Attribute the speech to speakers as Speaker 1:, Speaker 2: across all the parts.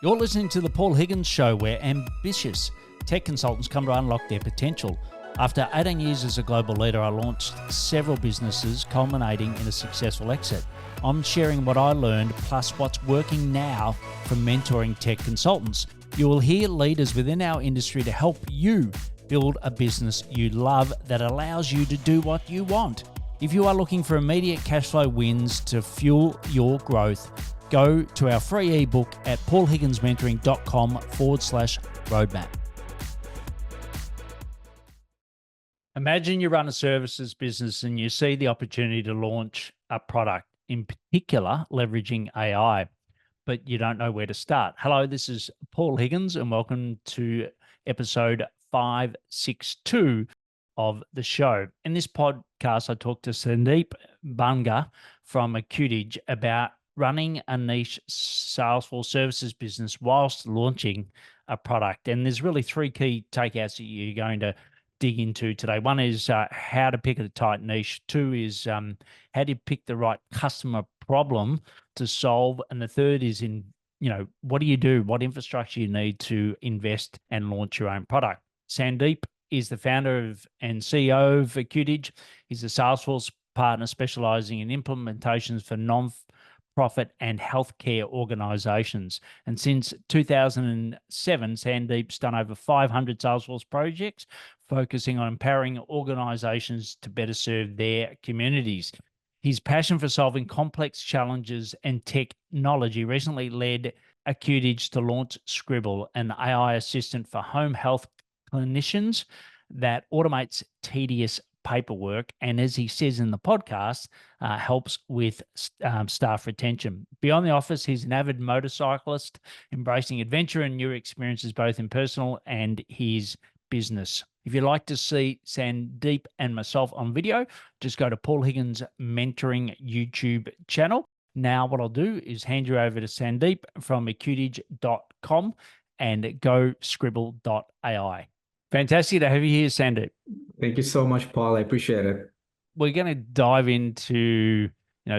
Speaker 1: You're listening to The Paul Higgins Show, where ambitious tech consultants come to unlock their potential. After 18 years as a global leader, I launched several businesses, culminating in a successful exit. I'm sharing what I learned, plus what's working now from mentoring tech consultants. You will hear leaders within our industry to help you build a business you love that allows you to do what you want. If you are looking for immediate cash flow wins to fuel your growth, go to our free ebook at paulhigginsmentoring.com/roadmap. Imagine you run a services business and you see the opportunity to launch a product, in particular leveraging AI, but you don't know where to start. Hello, this is Paul Higgins and welcome to episode 562 of the show. In this podcast, I talked to Sandeep Banga from Acutedge about running a niche Salesforce services business whilst launching a product. And there's really three key takeouts that you're going to dig into today. One is how to pick a tight niche. Two is how do you pick the right customer problem to solve? And the third is what do you do? What infrastructure you need to invest and launch your own product? Sandeep is the founder and CEO of Acutedge. He's a Salesforce partner specializing in implementations for non-profit and healthcare organizations. And since 2007, Sandeep's done over 500 Salesforce projects, focusing on empowering organizations to better serve their communities. His passion for solving complex challenges and technology recently led Acutedge to launch Scribble, an AI assistant for home health clinicians that automates tedious paperwork, and as he says in the podcast, helps with staff retention. Beyond the office, he's an avid motorcyclist, embracing adventure and new experiences both in personal and his business. If you'd like to see Sandeep and myself on video, just go to Paul Higgins Mentoring YouTube channel. Now what I'll do is hand you over to Sandeep from acutedge.com and go scribble.ai. Fantastic to have you here, Sandeep.
Speaker 2: Thank you so much, Paul. I appreciate it.
Speaker 1: We're going to dive into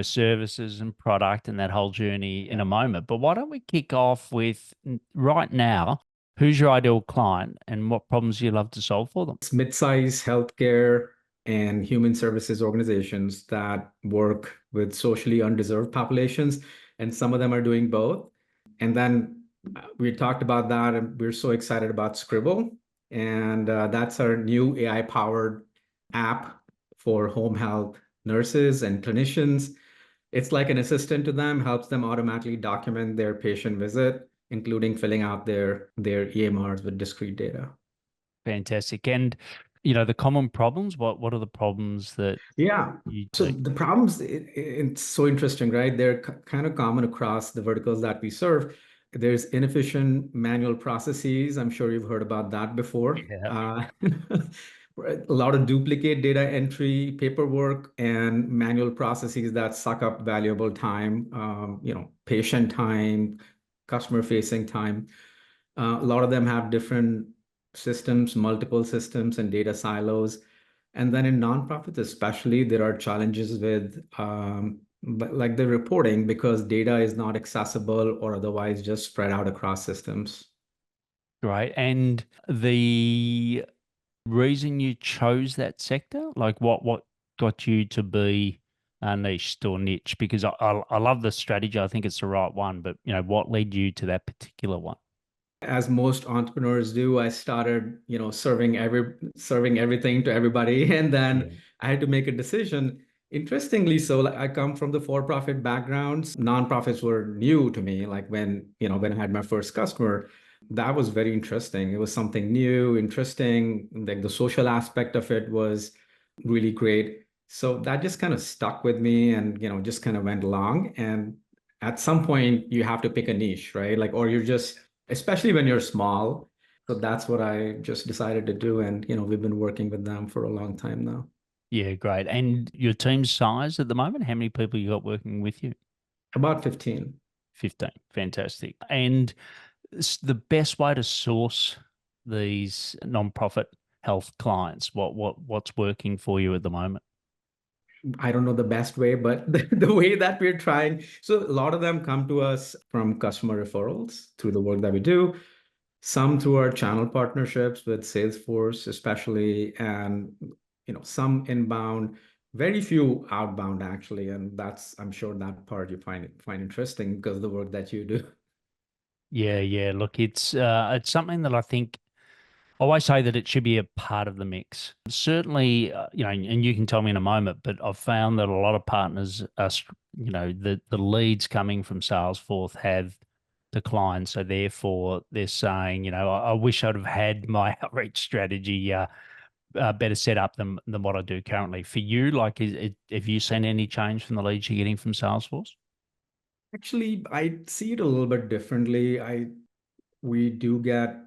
Speaker 1: services and product and that whole journey in a moment. But why don't we kick off with right now, who's your ideal client and what problems you love to solve for them?
Speaker 2: It's mid-sized healthcare and human services organizations that work with socially undeserved populations, and some of them are doing both. And then we talked about that, and we're so excited about Scribble. And that's our new AI-powered app for home health nurses and clinicians. It's like an assistant to them, helps them automatically document their patient visit, including filling out their EMRs with discrete data.
Speaker 1: Fantastic. And, the common problems, what are the problems that
Speaker 2: So the problems, it's so interesting, right? They're kind of common across the verticals that we serve. There's inefficient manual processes. I'm sure you've heard about that before.
Speaker 1: Yeah.
Speaker 2: A lot of duplicate data entry, paperwork, and manual processes that suck up valuable time, patient time, customer-facing time. A lot of them have different systems, multiple systems, and data silos. And then in nonprofits especially, there are challenges with like the reporting, because data is not accessible or otherwise just spread out across systems.
Speaker 1: Right. And the reason you chose that sector, like what got you to be niche or niche? Because I love the strategy. I think it's the right one, but what led you to that particular one?
Speaker 2: As most entrepreneurs do, I started, serving everything to everybody, and then I had to make a decision. Interestingly, so I come from the for-profit backgrounds. Nonprofits were new to me. Like when I had my first customer, that was very interesting. It was something new, interesting. Like the social aspect of it was really great. So that just kind of stuck with me, and just kind of went along. And at some point, you have to pick a niche, right? Like, or you're just, especially when you're small. So that's what I just decided to do. And, we've been working with them for a long time now.
Speaker 1: Yeah, great. And your team's size at the moment, how many people you got working with you?
Speaker 2: About 15.
Speaker 1: 15. Fantastic. And the best way to source these nonprofit health clients, what's working for you at the moment?
Speaker 2: I don't know the best way, but the way that we're trying. So a lot of them come to us from customer referrals through the work that we do, some through our channel partnerships with Salesforce, especially, and some inbound, very few outbound actually. And that's, I'm sure that part you find interesting because of the work that you do.
Speaker 1: Yeah, yeah. Look, it's something that I think I always say that it should be a part of the mix. Certainly, and you can tell me in a moment, but I've found that a lot of partners are, the leads coming from Salesforce have declined. So therefore, they're saying, I wish I'd have had my outreach strategy better set up than what I do currently. For you, like, have you seen any change from the leads you're getting from Salesforce?
Speaker 2: Actually, I see it a little bit differently. We do get,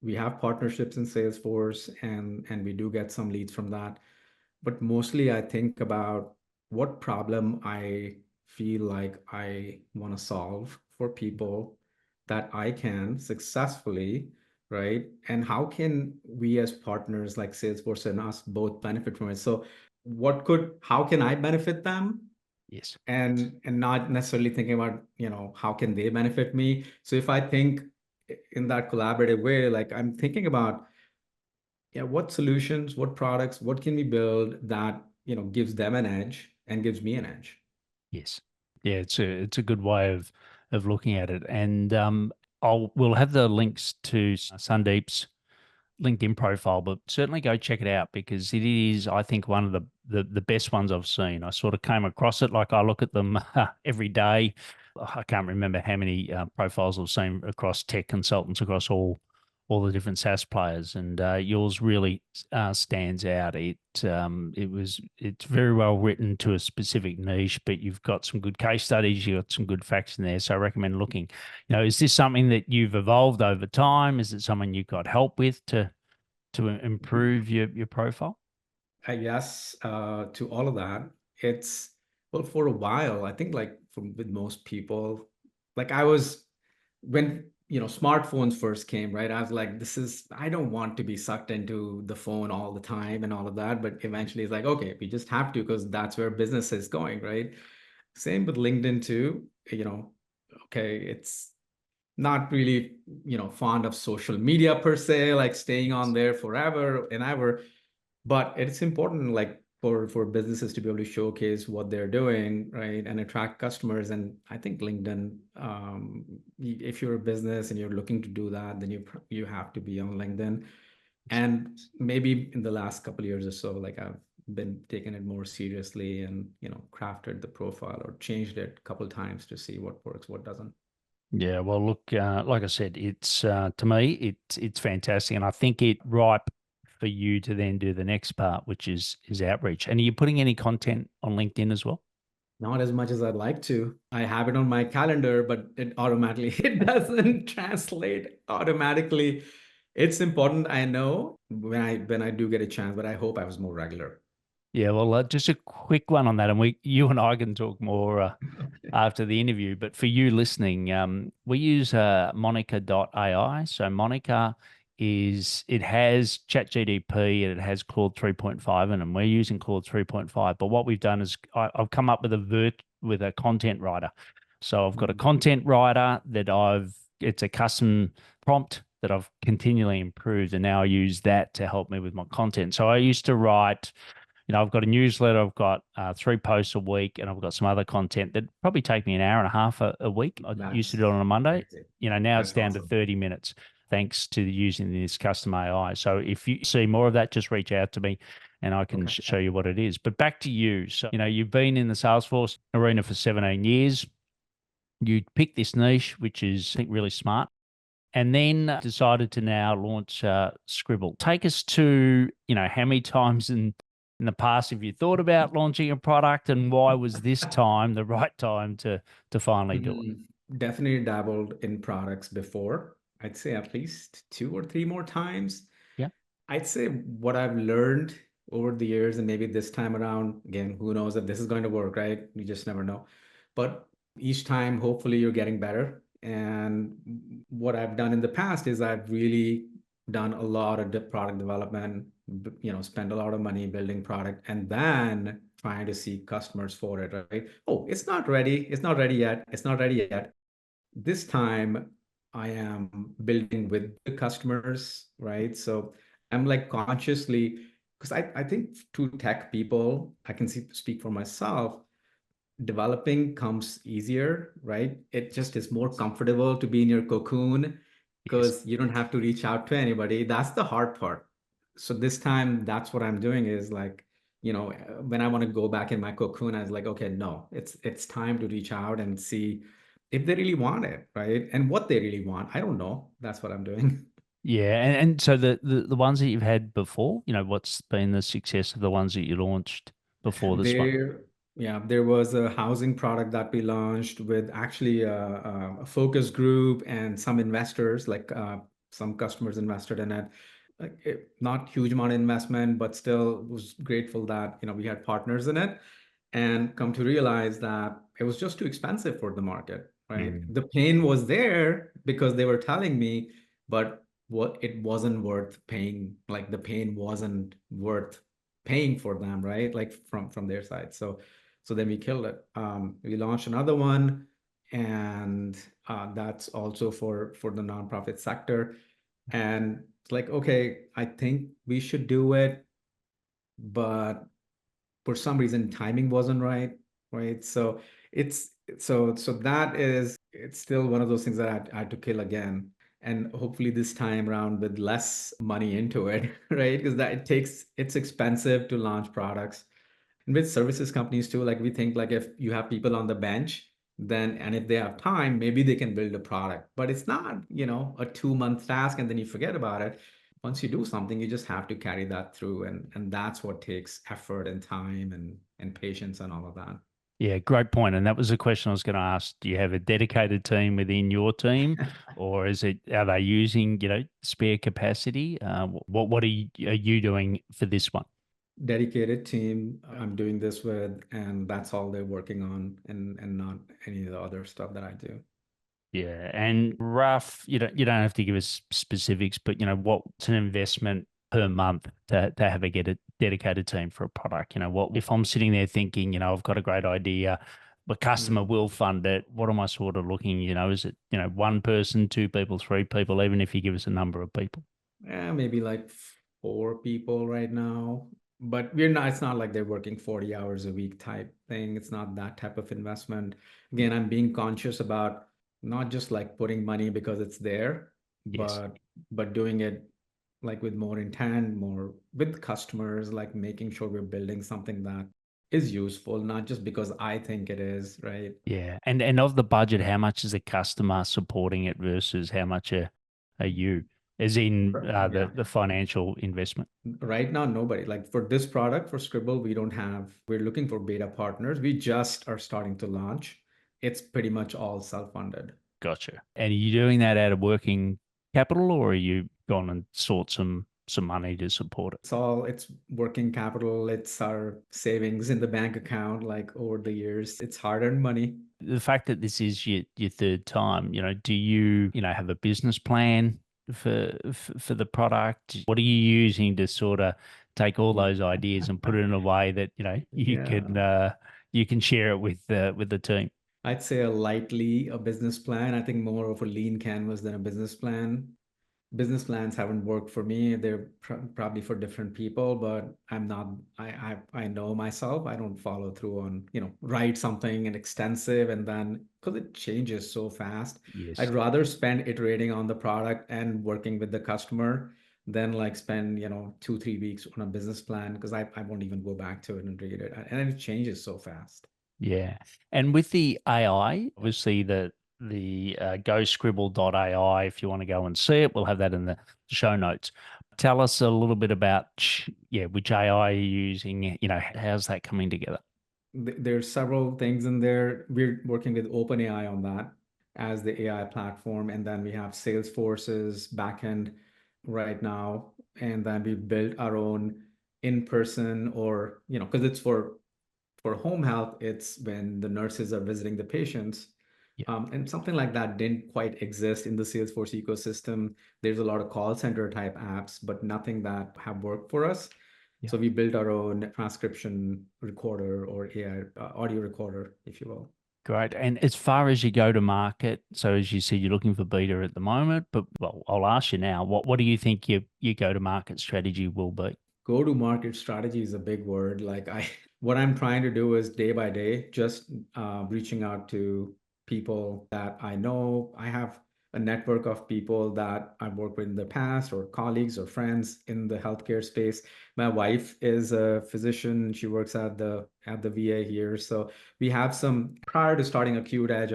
Speaker 2: we have partnerships in Salesforce and we do get some leads from that. But mostly I think about what problem I feel like I want to solve for people that I can successfully, right? And how can we as partners like Salesforce and us both benefit from it? So how can I benefit them?
Speaker 1: Yes.
Speaker 2: And not necessarily thinking about, how can they benefit me? So if I think in that collaborative way, like I'm thinking about, yeah, what solutions, what products, what can we build that, gives them an edge and gives me an edge.
Speaker 1: Yes. Yeah, it's a good way of looking at it. And we'll have the links to Sandeep's LinkedIn profile, but certainly go check it out because it is, I think, one of the best ones I've seen. I sort of came across it, like I look at them every day. I can't remember how many profiles I've seen across tech consultants across all the different SaaS players, and yours really stands out. It's very well written to a specific niche, but you've got some good case studies, you've got some good facts in there. So I recommend looking. Is this something that you've evolved over time? Is it something you got help with to improve your profile?
Speaker 2: Yes, to all of that. It's, well, for a while, I think like with most people, like I was, when, smartphones first came, right? I was like, I don't want to be sucked into the phone all the time and all of that. But eventually it's like, okay, we just have to because that's where business is going, right? Same with LinkedIn too, okay, it's not really, fond of social media per se, like staying on there forever and ever. But it's important, like for businesses to be able to showcase what they're doing, right, and attract customers. And I think LinkedIn, if you're a business and you're looking to do that, then you have to be on LinkedIn. And maybe in the last couple of years or so, like I've been taking it more seriously and crafted the profile or changed it a couple of times to see what works, what doesn't.
Speaker 1: Yeah, well, look, like I said, it's to me, it's fantastic, and I think it ripe for you to then do the next part, which is outreach. And are you putting any content on LinkedIn as well?
Speaker 2: Not as much as I'd like to. I have it on my calendar, but it automatically it doesn't translate automatically. It's important, I know, when I do get a chance, but I hope I was more regular.
Speaker 1: Yeah, well, just a quick one on that, and you and I can talk more after the interview. But for you listening, we use Monica.ai. So Monica it has ChatGDP and it has Claude 3.5 in them. We're using Claude 3.5. But what we've done is I've come up with a content writer. So I've got a
Speaker 2: Mhm.
Speaker 1: content writer it's a custom prompt that I've continually improved, and now I use that to help me with my content. So I used to write, I've got a newsletter, I've got 3 posts a week, and I've got some other content that probably take me an hour and a half a week. I used to do it
Speaker 2: That's
Speaker 1: on a Monday.
Speaker 2: crazy.
Speaker 1: Now it's
Speaker 2: That's
Speaker 1: down to
Speaker 2: awesome.
Speaker 1: 30 minutes thanks to using this custom AI. So if you see more of that, just reach out to me and I can
Speaker 2: Okay.
Speaker 1: show you what it is. But back to you. So, you've been in the Salesforce arena for 17 years. You picked this niche, which is, I think, really smart, and then decided to now launch Scribble. Take us to, how many times in the past have you thought about launching a product, and why was this time the right time to finally do it?
Speaker 2: Definitely dabbled in products before. I'd say at least two or three more times.
Speaker 1: Yeah.
Speaker 2: I'd say what I've learned over the years, and maybe this time around, again, who knows if this is going to work, right? You just never know. But each time, hopefully, you're getting better. And what I've done in the past is I've really done a lot of product development, spend a lot of money building product. And then trying to see customers for it, right? Oh, it's not ready. It's not ready yet. It's not ready yet. This time I am building with the customers, right? So I'm like consciously, because I think to tech people, I can speak for myself, developing comes easier, right? It just is more comfortable to be in your cocoon
Speaker 1: Yes.
Speaker 2: because you don't have to reach out to anybody. That's the hard part. So this time, that's what I'm doing is like, when I want to go back in my cocoon, I was like, okay, no, it's time to reach out and see if they really want it, right? And what they really want. I don't know. That's what I'm doing.
Speaker 1: Yeah, and so the ones that you've had before, what's been the success of the ones that you launched before this one?
Speaker 2: There, yeah, there was a housing product that we launched with actually a focus group and some investors, like some customers invested in it. Like not huge amount of investment, but still was grateful that we had partners in it, and come to realize that it was just too expensive for the market, right?
Speaker 1: Mm.
Speaker 2: The pain was there because they were telling me, but what it wasn't worth paying. Like the pain wasn't worth paying for them, right? Like from their side. So then we killed it. We launched another one, and that's also for the nonprofit sector. And it's like, okay, I think we should do it, but for some reason timing wasn't right? So it's so that is it's still one of those things that I had to kill again. And hopefully this time around with less money into it, right? Because that it's expensive to launch products. And with services companies too, like we think like if you have people on the bench, then and if they have time, maybe they can build a product. But it's not, a 2 month task and then you forget about it. Once you do something, you just have to carry that through. And that's what takes effort and time and patience and all of that.
Speaker 1: Yeah, great point. And that was a question I was going to ask. Do you have a dedicated team within your team, or are they using, spare capacity? What are you doing for this one?
Speaker 2: Dedicated team I'm doing this with, and that's all they're working on, and not any of the other stuff that I do.
Speaker 1: Yeah, and rough, you don't have to give us specifics, but what's an investment per month to have a dedicated team for a product? What if I'm sitting there thinking, I've got a great idea, the customer will fund it. What am I sort of looking, is it, one person, two people, three people, even if you give us a number of people?
Speaker 2: Yeah, maybe like 4 people right now. But it's not like they're working 40 hours a week type thing. It's not that type of investment. Again, I'm being conscious about not just like putting money because it's there,
Speaker 1: Yes.
Speaker 2: but doing it like with more intent, more with customers, like making sure we're building something that is useful, not just because I think it is, right?
Speaker 1: Yeah. And of the budget, how much is the customer supporting it versus how much are you, as in
Speaker 2: Yeah.
Speaker 1: the financial investment?
Speaker 2: Right now, nobody. Like for this product, for Scribble, we're looking for beta partners. We just are starting to launch. It's pretty much all self-funded.
Speaker 1: Gotcha. And are you doing that out of working capital, or are you gone and sought some money to support it?
Speaker 2: It's working capital. It's our savings in the bank account, like over the years. It's hard-earned money.
Speaker 1: The fact that this is your third time, do you, have a business plan for the product? What are you using to sort of take all
Speaker 2: Yeah.
Speaker 1: those ideas and put it in a way that,
Speaker 2: Yeah.
Speaker 1: you can share it with the team?
Speaker 2: I'd say a business plan. I think more of a lean canvas than a business plan. Business plans haven't worked for me. They're probably for different people, but I'm not. I know myself. I don't follow through on write something and extensive and then because it changes so fast. I'd
Speaker 1: Yes.
Speaker 2: rather spend iterating on the product and working with the customer than like spend 2-3 weeks on a business plan because I won't even go back to it and read it and it changes so fast.
Speaker 1: Yeah. And with the AI, obviously the GoScribble.ai, if you want to go and see it, we'll have that in the show notes. Tell us a little bit about, which AI you're using, how's that coming together?
Speaker 2: There's several things in there. We're working with OpenAI on that as the AI platform, and then we have Salesforce's backend right now, and then we built our own in-person or because it's for home health, it's when the nurses are visiting the patients.
Speaker 1: Yeah.
Speaker 2: And something like that didn't quite exist in the Salesforce ecosystem. There's a lot of call center type apps, but nothing that have worked for us. So we built our own transcription recorder or AI audio recorder, if you will.
Speaker 1: Great. And as far as you go to market, so as you said, you're looking for beta at the moment, but well, I'll ask you now, what do you think your go to market strategy will be?
Speaker 2: Go to market strategy is a big word. Like what I'm trying to do is day by day, just reaching out to people that I know. I have a network of people that I've worked with in the past, or colleagues or friends in the healthcare space. My wife is a physician. She works at the VA here. So we have some, prior to starting Acutedge,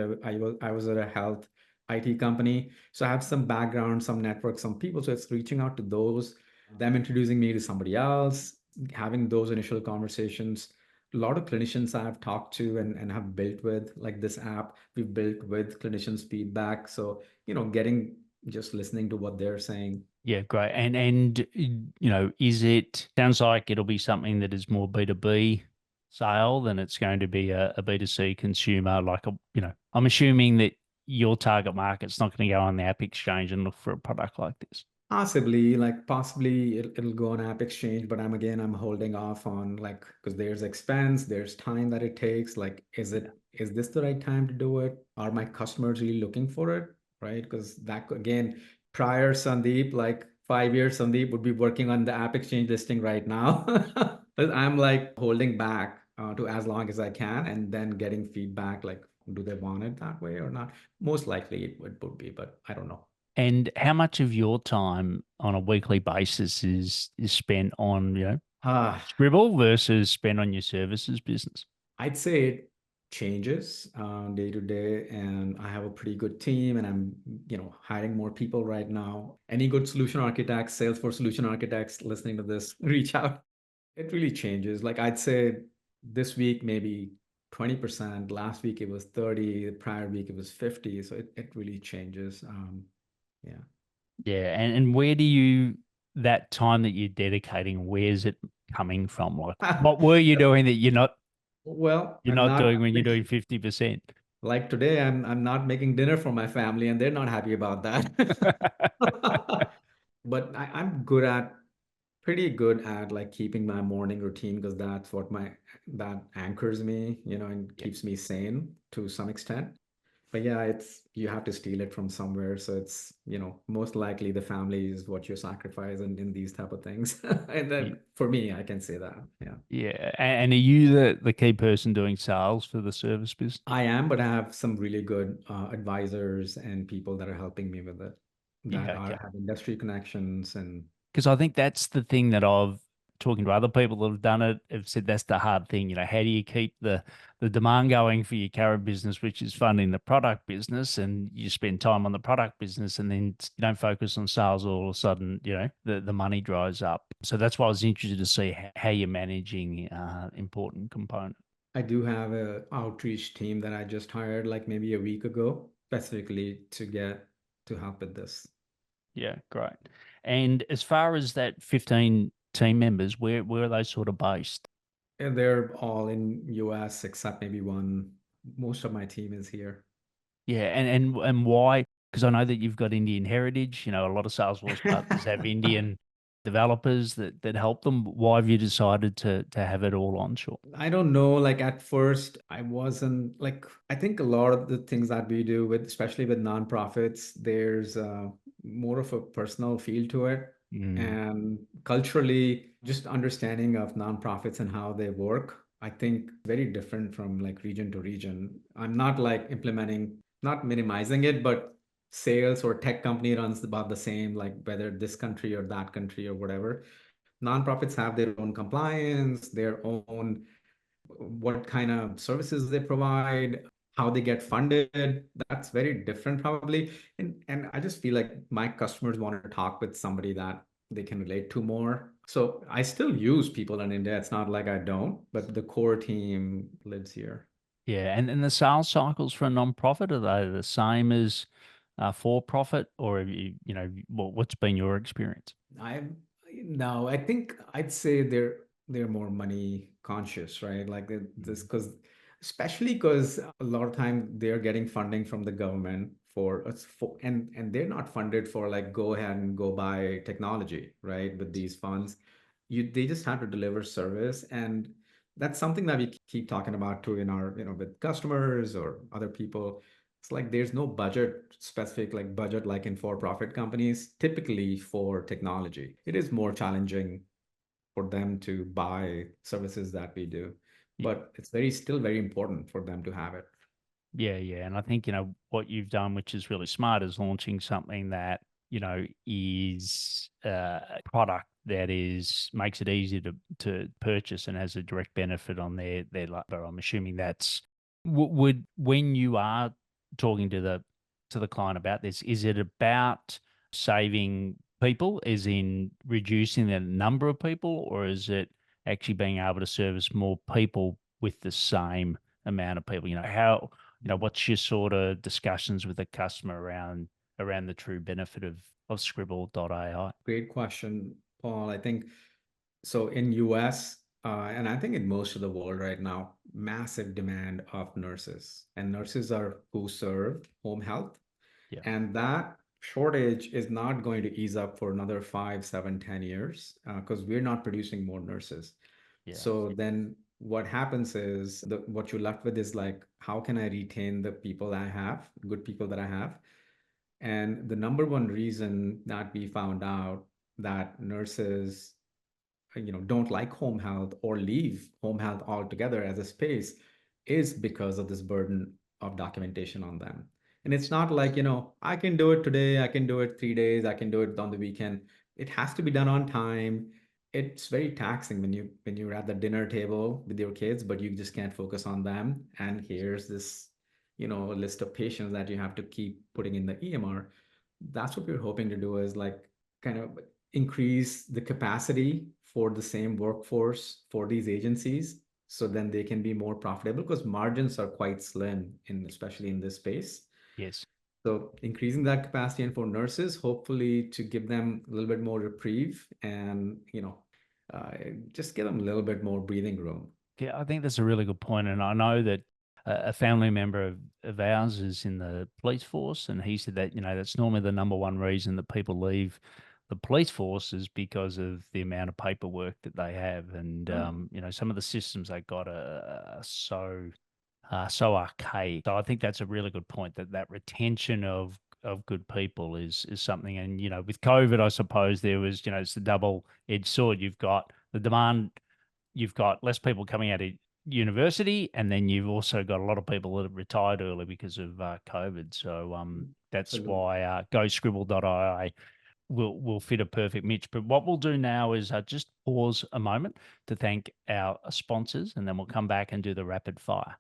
Speaker 2: I was at a health IT company. So I have some background, some network, some people. So it's reaching out to those, them introducing me to somebody else, having those initial conversations. A lot of clinicians I've talked to and have built with, like this app, we've built with clinicians' feedback. So, getting just listening to what they're saying.
Speaker 1: Yeah, great. And is it sounds like it'll be something that is more B2B sale than it's going to be a B2C consumer, like I'm assuming that your target market's not going to go on the app exchange and look for a product like this.
Speaker 2: Possibly it'll go on App Exchange, but I'm holding off on, like, because there's expense, there's time that it takes. Like, is this the right time to do it? Are my customers really looking for it? Right? Because that, again, prior Sandeep, like 5 years, Sandeep would be working on the App Exchange listing right now. But I'm like holding back to as long as I can, and then getting feedback, like, do they want it that way or not? Most likely it would be, but I don't know.
Speaker 1: And how much of your time on a weekly basis is spent on,
Speaker 2: Ah,
Speaker 1: Scribble versus spent on your services business?
Speaker 2: I'd say it changes day to day, and I have a pretty good team, and I'm, hiring more people right now. Any good solution architects, Salesforce solution architects listening to this, reach out. It really changes. Like, I'd say this week maybe 20%. Last week it was 30. The prior week it was 50. So it really changes. Yeah.
Speaker 1: Yeah. And that time that you're dedicating, where's it coming from? Like, what were you doing that
Speaker 2: Well,
Speaker 1: you're not doing when you're doing 50%?
Speaker 2: like today, I'm not making dinner for my family, and they're not happy about that. But I'm pretty good at like keeping my morning routine, because that's what that anchors me, and
Speaker 1: Yeah.
Speaker 2: keeps me sane to some extent. But yeah, you have to steal it from somewhere. So it's, most likely the family is what you sacrifice in these type of things. And
Speaker 1: Yeah.
Speaker 2: then for me, I can say that. Yeah.
Speaker 1: Yeah. And are you the key person doing sales for the service business?
Speaker 2: I am, but I have some really good advisors and people that are helping me with it, that
Speaker 1: Yeah.
Speaker 2: are
Speaker 1: Okay.
Speaker 2: have industry connections. And
Speaker 1: Because I think that's the thing that I've talking to other people that have done it have said that's the hard thing. How do you keep the demand going for your current business, which is funding the product business, and you spend time on the product business, and then you don't focus on sales. All of a sudden, the money dries up. So that's why I was interested to see how you're managing important component.
Speaker 2: I do have a outreach team that I just hired like maybe a week ago, specifically to help with this.
Speaker 1: Yeah, great. And as far as that 15 team members, where are they sort of based?
Speaker 2: And they're all in US except maybe one. Most of my team is here.
Speaker 1: Yeah, and why? Because I know that you've got Indian heritage. A lot of Salesforce partners have Indian developers that help them. Why have you decided to have it all onshore?
Speaker 2: I don't know. Like, at first, I wasn't like, I think a lot of the things that we do with, especially with nonprofits, there's more of a personal feel to it.
Speaker 1: Mm,
Speaker 2: And culturally, just understanding of nonprofits and how they work, I think very different from like region to region. I'm not like not minimizing it, but sales or tech company runs about the same, like whether this country or that country or whatever. Nonprofits have their own compliance, their own, what kind of services they provide, how they get funded. That's very different probably. And I just feel like my customers want to talk with somebody that they can relate to more. So I still use people in India. It's not like I don't, but the core team lives here.
Speaker 1: yeah, and the sales cycles for a nonprofit, are they the same as for profit, or have what's been your experience?
Speaker 2: I No, I think I'd say they're more money conscious, right? Like this,
Speaker 1: Mm.
Speaker 2: because especially because a lot of time they're getting funding from the government for us for, and they're not funded for like go ahead and go buy technology, right? With these funds, they just have to deliver service. And that's something that we keep talking about too in our, with customers or other people. It's like there's no budget specific, like budget like in for-profit companies, typically for technology. It is more challenging for them to buy services that we do, but it's still very important for them to have it.
Speaker 1: Yeah. And I think, what you've done, which is really smart, is launching something that, is a product that makes it easy to purchase and has a direct benefit on their labor. I'm assuming that's would when you are talking to the client about this, is it about saving people, as in reducing the number of people, or is it actually being able to service more people with the same amount of people? What's your sort of discussions with the customer around the true benefit of Scribble.ai?
Speaker 2: Great question, Paul. I think so in US, and I think in most of the world right now, massive demand of nurses. And nurses are who serve home health.
Speaker 1: Yeah.
Speaker 2: And that shortage is not going to ease up for another 5, 7, 10 years because we're not producing more nurses.
Speaker 1: Yeah.
Speaker 2: So then what happens is what you're left with is like, how can I retain the people I have, good people that I have? And the number one reason that we found out that nurses don't like home health or leave home health altogether as a space is because of this burden of documentation on them. And it's not like, I can do it today, I can do it 3 days, I can do it on the weekend. It has to be done on time. It's very taxing when you're at the dinner table with your kids, but you just can't focus on them. And here's this, list of patients that you have to keep putting in the EMR. That's what we're hoping to do, is like kind of increase the capacity for the same workforce for these agencies, so then they can be more profitable, because margins are quite slim especially in this space.
Speaker 1: Yes.
Speaker 2: So increasing that capacity, and for nurses, hopefully to give them a little bit more reprieve, and uh, just give them a little bit more breathing room.
Speaker 1: Yeah, I think that's a really good point. And I know that a family member of ours is in the police force, and he said that, that's normally the number one reason that people leave the police force is because of the amount of paperwork that they have. And,
Speaker 2: Oh,
Speaker 1: some of the systems they got are so archaic. So I think that's a really good point, that retention of good people is something. And, with COVID, I suppose there was, it's the double-edged sword. You've got the demand, you've got less people coming out of university, and then you've also got a lot of people that have retired early because of COVID. So that's
Speaker 2: absolutely.
Speaker 1: why GoScribble.ai will fit a perfect niche. But what we'll do now is just pause a moment to thank our sponsors, and then we'll come back and do the rapid fire.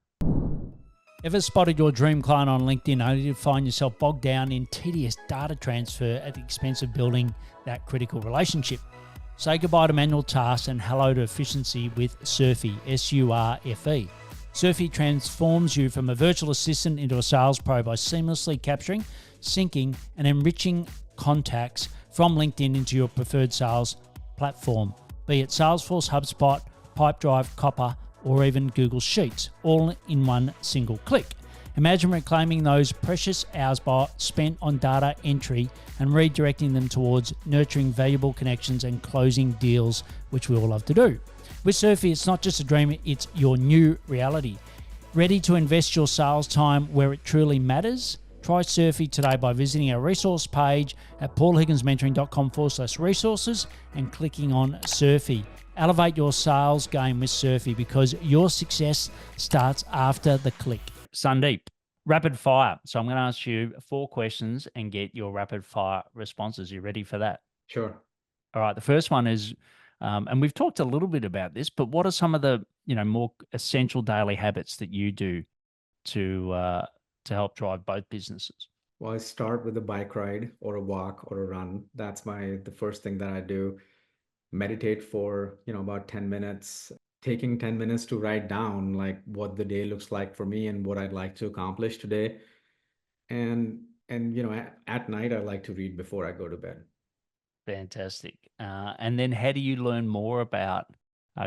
Speaker 1: Ever spotted your dream client on LinkedIn only to find yourself bogged down in tedious data transfer at the expense of building that critical relationship? Say goodbye to manual tasks and hello to efficiency with Surfy, S-U-R-F-E. Surfy transforms you from a virtual assistant into a sales pro by seamlessly capturing, syncing, and enriching contacts from LinkedIn into your preferred sales platform, be it Salesforce, HubSpot, Pipedrive, Copper, or even Google Sheets, all in one single click. Imagine reclaiming those precious hours spent on data entry and redirecting them towards nurturing valuable connections and closing deals, which we all love to do. With Surfy, it's not just a dream, it's your new reality. Ready to invest your sales time where it truly matters? Try Surfy today by visiting our resource page at paulhigginsmentoring.com/resources and clicking on Surfy. Elevate your sales game with Surfy, because your success starts after the click. Sandeep, rapid fire. So I'm going to ask you 4 questions and get your rapid fire responses. You ready for that?
Speaker 2: Sure.
Speaker 1: All right. The first one is, and we've talked a little bit about this, but what are some of the more essential daily habits that you do to help drive both businesses?
Speaker 2: Well, I start with a bike ride or a walk or a run. That's the first thing that I do. Meditate for, about 10 minutes, taking 10 minutes to write down like what the day looks like for me and what I'd like to accomplish today. And at night I like to read before I go to bed.
Speaker 1: Fantastic. And then how do you learn more about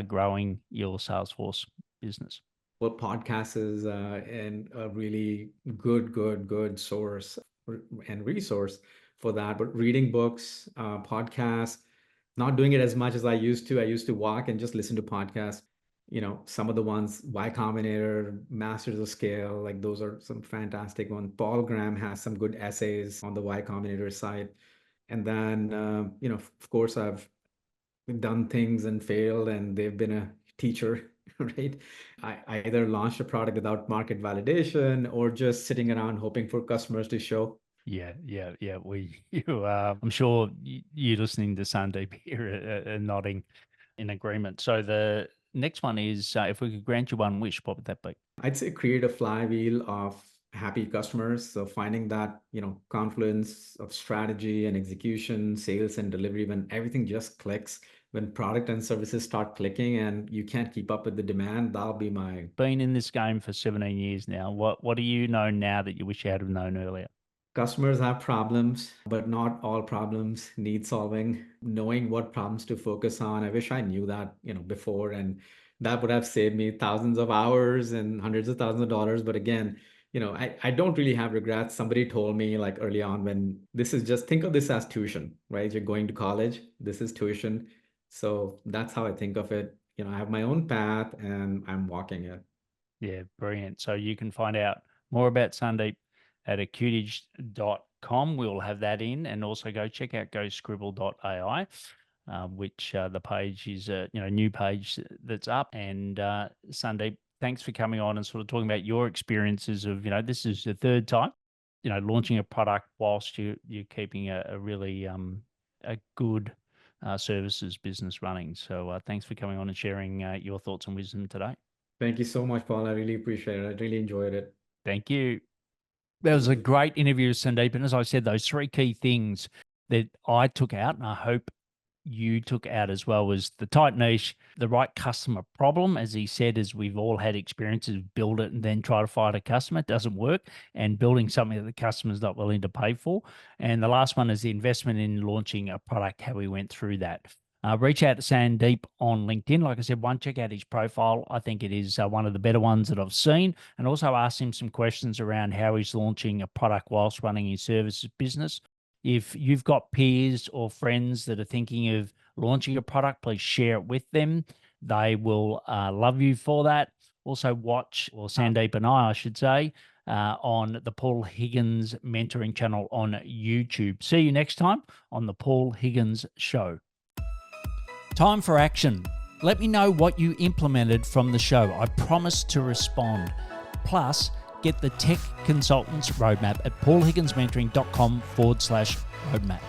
Speaker 1: growing your Salesforce business?
Speaker 2: Well, podcasts is a really good source and resource for that. But reading books, podcasts, Not doing it as much as I used to. I used to walk and just listen to podcasts. Some of the ones, Y Combinator, Masters of Scale, like those are some fantastic ones. Paul Graham has some good essays on the Y Combinator side. And then, of course, I've done things and failed, and they've been a teacher, right? I either launched a product without market validation or just sitting around hoping for customers to show.
Speaker 1: Yeah. I'm sure you listening to Sandeep here are nodding in agreement. So the next one is, if we could grant you one wish, what would that be?
Speaker 2: I'd say create a flywheel of happy customers. So finding that, confluence of strategy and execution, sales and delivery, when everything just clicks, when product and services start clicking and you can't keep up with the demand, that'll be my.
Speaker 1: Been in this game for 17 years now. What do you know now that you wish you had have known earlier?
Speaker 2: Customers have problems, but not all problems need solving. Knowing what problems to focus on. I wish I knew that, before, and that would have saved me thousands of hours and hundreds of thousands of dollars. But again, I don't really have regrets. Somebody told me like early on, when this is just, think of this as tuition, right? You're going to college, this is tuition. So that's how I think of it. I have my own path and I'm walking it.
Speaker 1: Yeah, brilliant. So you can find out more about Sandeep at acutedge.com. We'll have that in, and also go check out GoScribble.ai, which the page is a new page that's up. And Sandeep, thanks for coming on and sort of talking about your experiences of, this is the third time, launching a product whilst you're keeping a really a good services business running. So thanks for coming on and sharing your thoughts and wisdom today.
Speaker 2: Thank you so much, Paul. I really appreciate it. I really enjoyed it.
Speaker 1: Thank you. That was a great interview with Sandeep. And as I said, those three key things that I took out, and I hope you took out as well, was the tight niche, the right customer problem. As he said, as we've all had experiences, build it and then try to find a customer. It doesn't work. And building something that the customer's not willing to pay for. And the last one is the investment in launching a product, how we went through that. Reach out to Sandeep on LinkedIn. Like I said, check out his profile. I think it is one of the better ones that I've seen. And also ask him some questions around how he's launching a product whilst running his services business. If you've got peers or friends that are thinking of launching a product, please share it with them. They will love you for that. Also watch, or Sandeep and I should say, on the Paul Higgins Mentoring channel on YouTube. See you next time on the Paul Higgins Show. Time for action. Let me know what you implemented from the show. I promise to respond. Plus, get the Tech Consultants Roadmap at paulhigginsmentoring.com/roadmap.